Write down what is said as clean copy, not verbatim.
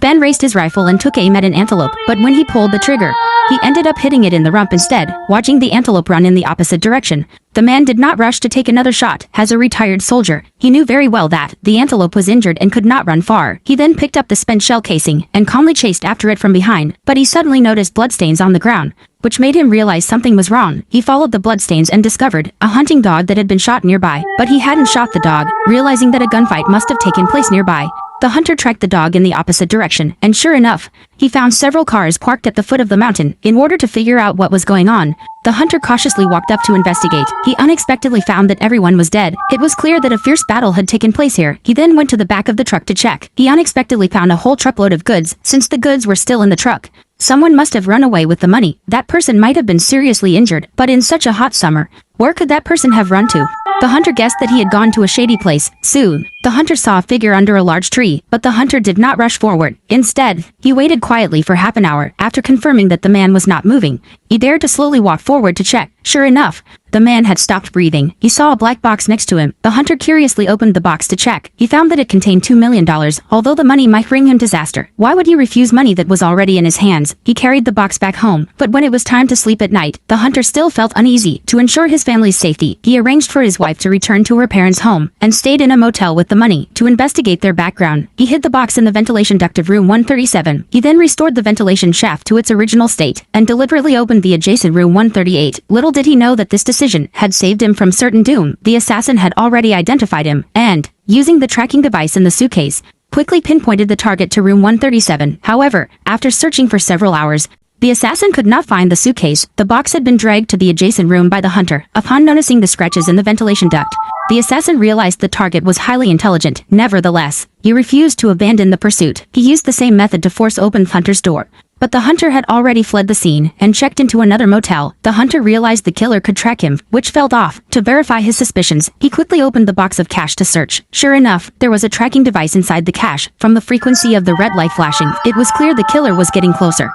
Ben raised his rifle and took aim at an antelope, but when he pulled the trigger, he ended up hitting it in the rump instead, watching the antelope run in the opposite direction. The man did not rush to take another shot. As a retired soldier, he knew very well that the antelope was injured and could not run far. He then picked up the spent shell casing and calmly chased after it from behind, but he suddenly noticed bloodstains on the ground, which made him realize something was wrong. He followed the bloodstains and discovered a hunting dog that had been shot nearby, but he hadn't shot the dog, realizing that a gunfight must have taken place nearby. The hunter tracked the dog in the opposite direction, and sure enough, he found several cars parked at the foot of the mountain. In order to figure out what was going on, the hunter cautiously walked up to investigate. He unexpectedly found that everyone was dead. It was clear that a fierce battle had taken place here. He then went to the back of the truck to check. He unexpectedly found a whole truckload of goods, since the goods were still in the truck. Someone must have run away with the money. That person might have been seriously injured, but in such a hot summer, where could that person have run to? The hunter guessed that he had gone to a shady place. Soon, the hunter saw a figure under a large tree, but the hunter did not rush forward. Instead, he waited quietly for half an hour. After confirming that the man was not moving, he dared to slowly walk forward to check. Sure enough, the man had stopped breathing. He saw a black box next to him. The hunter curiously opened the box to check. He found that it contained $2 million, although the money might bring him disaster. Why would he refuse money that was already in his hands? He carried the box back home, but when it was time to sleep at night, the hunter still felt uneasy. To ensure his family's safety, he arranged for his wife to return to her parents' home and stayed in a motel with the money. To investigate their background, he hid the box in the ventilation duct of room 137. He then restored the ventilation shaft to its original state and deliberately opened the adjacent room 138. Little did he know that this decision had saved him from certain doom. The assassin had already identified him and, using the tracking device in the suitcase, quickly pinpointed the target to room 137. However, after searching for several hours, the assassin could not find the suitcase. The box had been dragged to the adjacent room by the hunter. Upon noticing the scratches in the ventilation duct, the assassin realized the target was highly intelligent. Nevertheless, he refused to abandon the pursuit. He used the same method to force open the hunter's door. But the hunter had already fled the scene and checked into another motel. The hunter realized the killer could track him, which felt off. To verify his suspicions, he quickly opened the box of cash to search. Sure enough, there was a tracking device inside the cash. From the frequency of the red light flashing, it was clear the killer was getting closer.